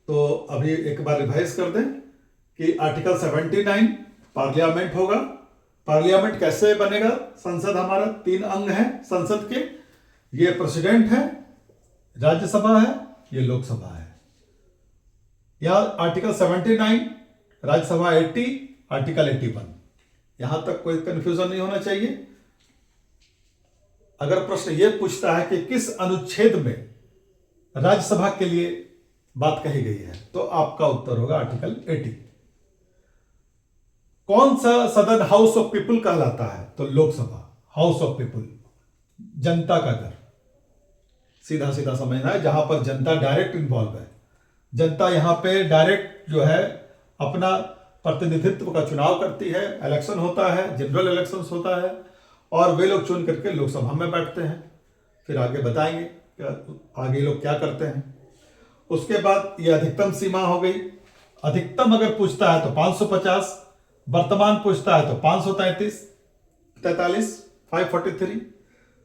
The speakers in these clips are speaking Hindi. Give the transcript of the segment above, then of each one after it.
तो अभी एक बार रिवाइज कर दें कि आर्टिकल 79 पार्लियामेंट होगा। पार्लियामेंट कैसे बनेगा? संसद हमारा 3 अंग है संसद के, ये प्रेसिडेंट है, राज्यसभा है, ये लोकसभा है। या आर्टिकल 79, राज्यसभा 80, आर्टिकल 81। यहां तक कोई कंफ्यूजन नहीं होना चाहिए। अगर प्रश्न यह पूछता है कि किस अनुच्छेद में राज्यसभा के लिए बात कही गई है, तो आपका उत्तर होगा आर्टिकल 80। कौन सा सदन हाउस ऑफ पीपुल कहलाता है? तो लोकसभा, हाउस ऑफ पीपुल, जनता का घर। सीधा सीधा समझना है, जहां पर जनता डायरेक्ट इन्वॉल्व है। जनता यहां पे डायरेक्ट जो है अपना प्रतिनिधित्व का चुनाव करती है, इलेक्शन होता है, जनरल इलेक्शंस होता है, और वे लोग चुन करके लोकसभा में बैठते हैं। फिर आगे बताएंगे आगे लोग क्या करते हैं। उसके बाद ये अधिकतम सीमा हो गई। अधिकतम अगर पूछता है तो 550, वर्तमान पूछता है तो 543, 543,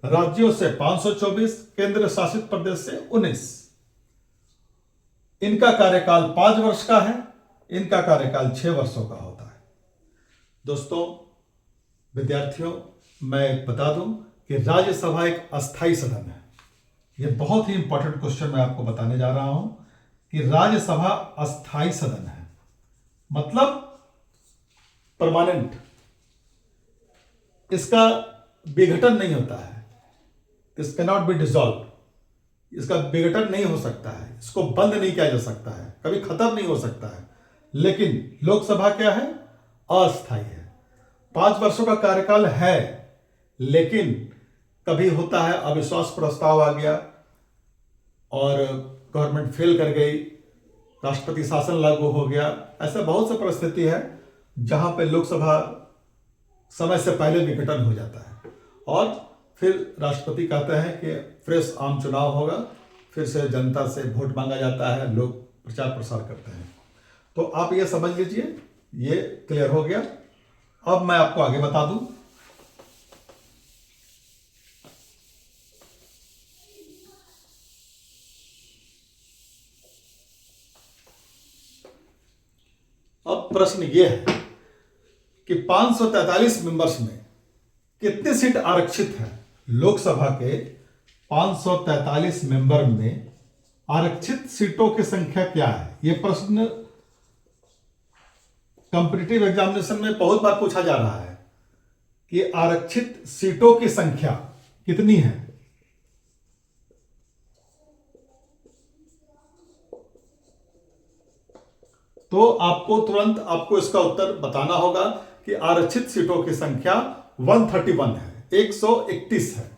राज्यों से 524, केंद्र शासित प्रदेश से 19। इनका कार्यकाल 5 वर्ष का है, इनका कार्यकाल 6 वर्षों का होता है। दोस्तों, विद्यार्थियों, मैं बता दूं कि राज्यसभा एक अस्थाई सदन है। यह बहुत ही इंपॉर्टेंट क्वेश्चन मैं आपको बताने जा रहा हूं कि राज्यसभा अस्थाई सदन है, मतलब परमानेंट। इसका विघटन नहीं होता है, this can not be dissolve. इसका विघटन नहीं हो सकता है, इसको बंद नहीं किया जा सकता है, कभी खत्म नहीं हो सकता है। लेकिन लोकसभा क्या है? अस्थाई है। 5 वर्षों का कार्यकाल है, लेकिन कभी होता है अविश्वास प्रस्ताव आ गया और गवर्नमेंट फेल कर गई, राष्ट्रपति शासन लागू हो गया। ऐसा बहुत सी परिस्थिति है जहां पे लोकसभा समय से पहले विघटन हो जाता है और फिर राष्ट्रपति कहते हैं कि फ्रेश आम चुनाव होगा, फिर से जनता से वोट मांगा जाता है, लोग प्रचार प्रसार करते हैं। तो आप ये समझ लीजिए, ये क्लियर हो गया। अब मैं आपको आगे बता दूं। अब प्रश्न यह है कि 543 मेंबर्स में कितनी सीट आरक्षित है? लोकसभा के 543 मेंबर में आरक्षित सीटों की संख्या क्या है? यह प्रश्न कॉम्पिटिटिव एग्जामिनेशन में बहुत बार पूछा जा रहा है कि आरक्षित सीटों की संख्या कितनी है। तो आपको तुरंत इसका उत्तर बताना होगा कि आरक्षित सीटों की संख्या 131 है, 131 है।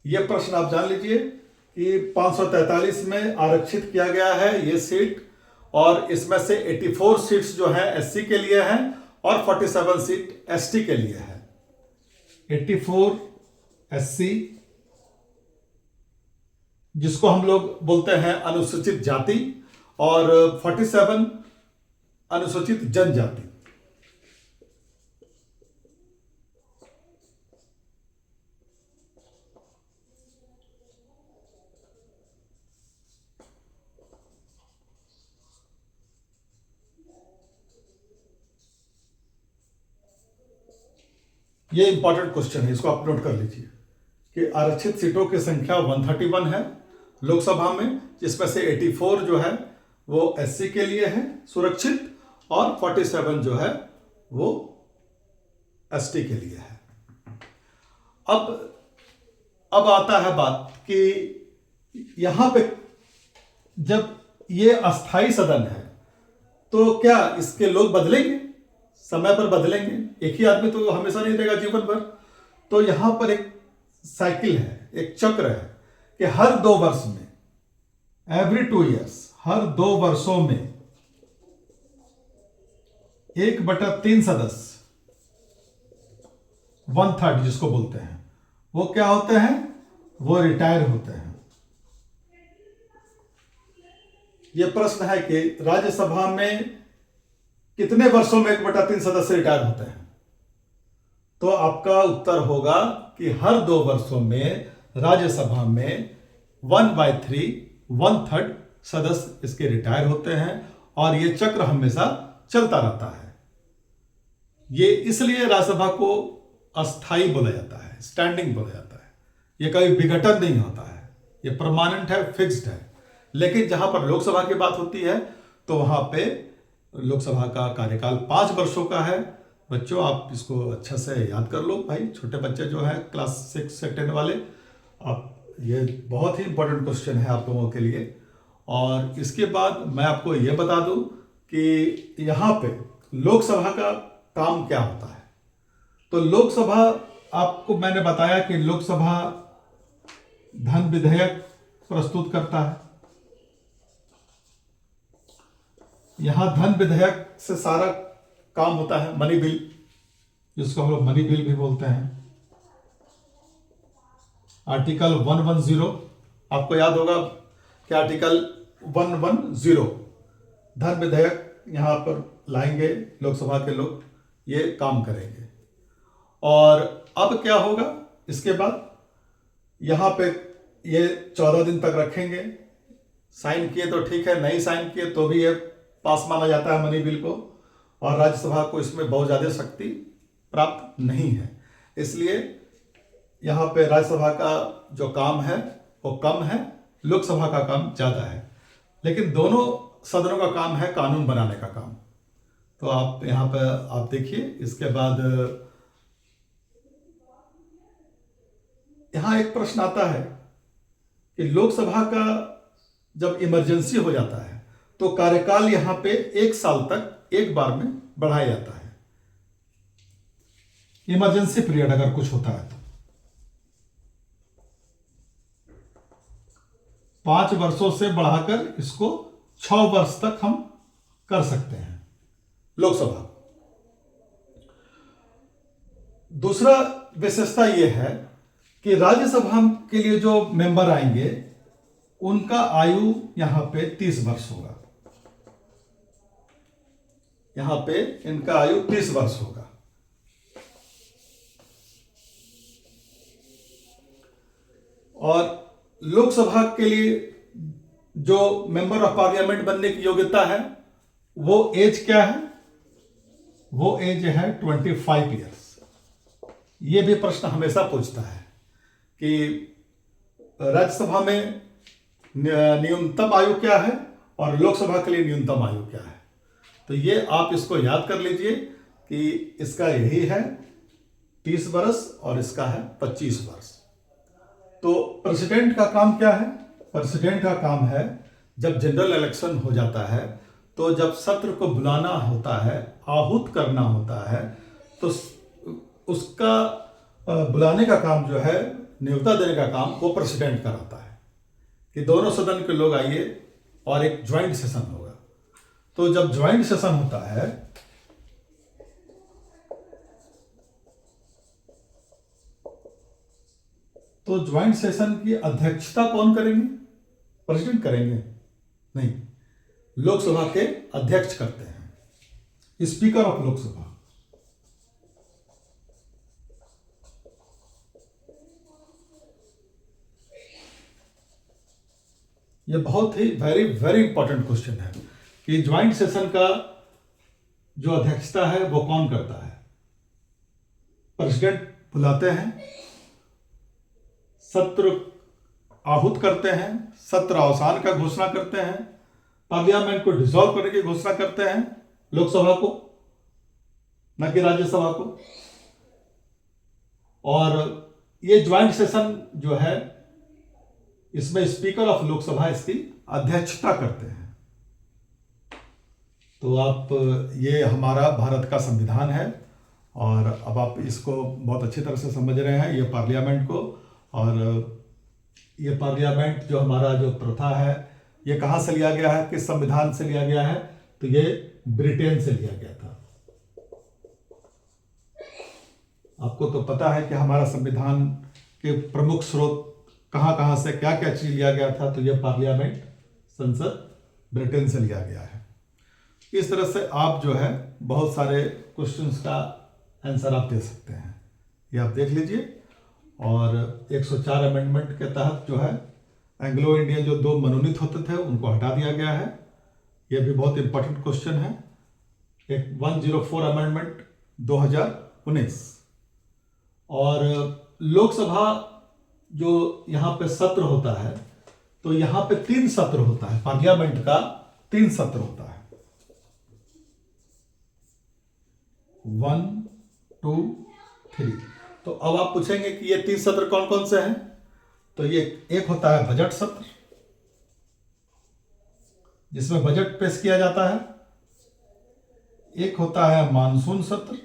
यह प्रश्न आप जान लीजिए कि 543 में आरक्षित किया गया है ये सीट, और इसमें से 84 सीट्स जो है एससी के लिए हैं और 47 सीट एसटी के लिए है। 84 एससी, जिसको हम लोग बोलते हैं अनुसूचित जाति, और 47 अनुसूचित जनजाति। ये इंपॉर्टेंट क्वेश्चन है, इसको आप नोट कर लीजिए कि आरक्षित सीटों की संख्या 131 है लोकसभा में, जिसमें से 84 जो है वो एससी के लिए है सुरक्षित, और 47 जो है वो एसटी के लिए है। अब आता है बात कि यहां पे जब ये अस्थाई सदन है तो क्या इसके लोग बदलेंगे? समय पर बदलेंगे, एक ही आदमी तो हमेशा नहीं रहेगा जीवन भर। तो यहां पर एक साइकिल है, एक चक्र है कि हर 2 वर्ष में, एवरी 2 ईयर्स, हर 2 वर्षों में 1/3 सदस्य, 1/3 जिसको बोलते हैं, वो क्या होते हैं? वो रिटायर होते हैं। यह प्रश्न है कि राज्यसभा में कितने वर्षों में 1/3 सदस्य रिटायर होते हैं? तो आपका उत्तर होगा कि हर 2 वर्षों में राज्यसभा में 1/3 1/3 सदस्य इसके रिटायर होते हैं और ये चक्र हमेशा चलता रहता है। ये इसलिए राज्यसभा को अस्थाई बोला जाता है, स्टैंडिंग बोला जाता है। ये कभी विघटन नहीं होता है, ये परमानेंट है, फिक्स्ड है। लेकिन जहां पर लोकसभा की बात होती है तो वहां पे लोकसभा का कार्यकाल 5 वर्षों का है। बच्चों, आप इसको अच्छा से याद कर लो भाई, छोटे बच्चे जो हैं क्लास 6 से 10 वाले, आप ये बहुत ही इंपॉर्टेंट क्वेश्चन है आप लोगों के लिए। और इसके बाद मैं आपको ये बता दूं कि यहाँ पे लोकसभा का काम क्या होता है। तो लोकसभा, आपको मैंने बताया कि लोकसभा धन विधेयक प्रस्तुत करता है। यहां धन विधेयक से सारा काम होता है। मनी बिल, जिसको हम लोग मनी बिल भी बोलते हैं। आर्टिकल 110, आपको याद होगा कि आर्टिकल 110 धन विधेयक यहां पर लाएंगे लोकसभा के लोग, ये काम करेंगे। और अब क्या होगा इसके बाद, यहां पे ये 14 दिन तक रखेंगे। साइन किए तो ठीक है, नहीं साइन किए तो भी ये पास माना जाता है मनी बिल को। और राज्यसभा को इसमें बहुत ज़्यादा शक्ति प्राप्त नहीं है, इसलिए यहाँ पे राज्यसभा का जो काम है वो कम है, लोकसभा का काम ज़्यादा है। लेकिन दोनों सदनों का काम है कानून बनाने का काम। तो आप यहाँ पे आप देखिए, इसके बाद यहाँ एक प्रश्न आता है कि लोकसभा का जब इमरजेंसी हो जाता है तो कार्यकाल यहाँ पे 1 साल तक एक बार में बढ़ाया जाता है। इमरजेंसी पीरियड अगर कुछ होता है तो 5 वर्षों से बढ़ाकर इसको 6 वर्ष तक हम कर सकते हैं लोकसभा। दूसरा विशेषता यह है कि राज्यसभा के लिए जो मेंबर आएंगे उनका आयु यहां पे 30 वर्ष होगा। यहां पे इनका आयु 30 वर्ष होगा। और लोकसभा के लिए जो मेंबर ऑफ पार्लियामेंट बनने की योग्यता है वो एज क्या है? वो एज है 25 ईयर्स। ये भी प्रश्न हमेशा पूछता है कि राज्यसभा में न्यूनतम आयु क्या है और लोकसभा के लिए न्यूनतम आयु क्या है। तो ये आप इसको याद कर लीजिए कि इसका यही है 30 वर्ष और इसका है 25 वर्ष। तो प्रेसिडेंट का काम क्या है? प्रेसिडेंट का काम है जब जनरल इलेक्शन हो जाता है तो जब सत्र को बुलाना होता है, आहूत करना होता है, तो उसका बुलाने का काम जो है, न्योता देने का काम वो प्रेसिडेंट का रहता है कि दोनों सदन के लोग आइए और एक ज्वाइंट सेशन होगा। तो जब ज्वाइंट सेशन होता है तो ज्वाइंट सेशन की अध्यक्षता कौन करेंगे? प्रेसिडेंट करेंगे? नहीं, लोकसभा के अध्यक्ष करते हैं, स्पीकर ऑफ लोकसभा। ये बहुत ही वेरी वेरी इंपॉर्टेंट क्वेश्चन है कि ज्वाइंट सेशन का जो अध्यक्षता है वो कौन करता है? प्रेसिडेंट बुलाते हैं, सत्र आहूत करते हैं, सत्र अवसान का घोषणा करते हैं, पार्लियामेंट को डिसॉल्व करने की घोषणा करते हैं, लोकसभा को, न कि राज्यसभा को। और ये ज्वाइंट सेशन जो है इसमें स्पीकर ऑफ लोकसभा इसकी अध्यक्षता करते हैं। तो आप, ये हमारा भारत का संविधान है और अब आप इसको बहुत अच्छी तरह से समझ रहे हैं, ये पार्लियामेंट को। और ये पार्लियामेंट जो हमारा जो प्रथा है ये कहाँ से लिया गया है, किस संविधान से लिया गया है? तो ये ब्रिटेन से लिया गया था। आपको तो पता है कि हमारा संविधान के प्रमुख स्रोत कहाँ कहाँ से क्या क्या चीज लिया गया था। तो ये पार्लियामेंट, संसद ब्रिटेन से लिया गया है। इस तरह से आप जो है बहुत सारे क्वेश्चंस का आंसर आप दे सकते हैं, ये आप देख लीजिए। और 104 अमेंडमेंट के तहत जो है एंग्लो इंडियन जो 2 मनोनीत होते थे उनको हटा दिया गया है। यह भी बहुत इंपॉर्टेंट क्वेश्चन है। एक 104 अमेंडमेंट 2019। और लोकसभा जो यहाँ पे सत्र होता है, तो यहाँ पे 3 सत्र होता है, पार्लियामेंट का 3 सत्र होता है, 1, 2, 3। तो अब आप पूछेंगे कि ये 3 सत्र कौन कौन से हैं। तो ये एक होता है बजट सत्र, जिसमें बजट पेश किया जाता है। एक होता है मानसून सत्र,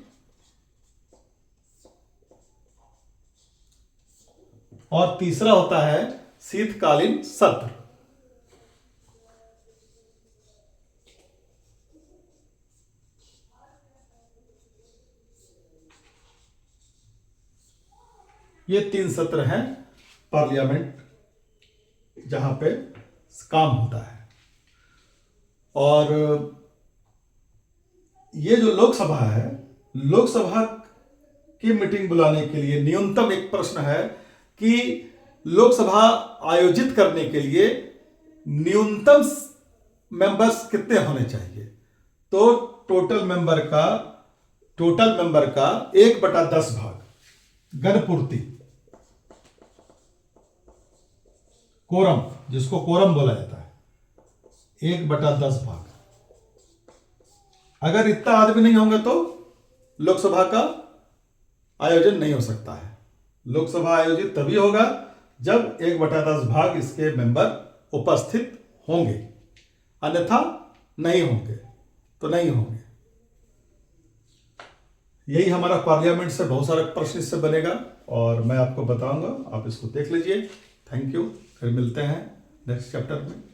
और तीसरा होता है शीतकालीन सत्र। ये 3 सत्र हैं पार्लियामेंट जहां पे काम होता है। और ये जो लोकसभा है, लोकसभा की मीटिंग बुलाने के लिए न्यूनतम एक प्रश्न है कि लोकसभा आयोजित करने के लिए न्यूनतम मेंबर्स कितने होने चाहिए। तो टोटल मेंबर का 1/10 भाग गणपूर्ति, कोरम, जिसको कोरम बोला जाता है, 1/10 भाग। अगर इतना आदमी नहीं होंगे तो लोकसभा का आयोजन नहीं हो सकता है। लोकसभा आयोजित तभी होगा जब 1/10 भाग इसके मेंबर उपस्थित होंगे, अन्यथा नहीं होंगे तो नहीं होंगे। यही हमारा पार्लियामेंट से बहुत सारे प्रश्न इससे बनेगा और मैं आपको बताऊंगा, आप इसको देख लीजिए। थैंक यू, फिर मिलते हैं नेक्स्ट चैप्टर में।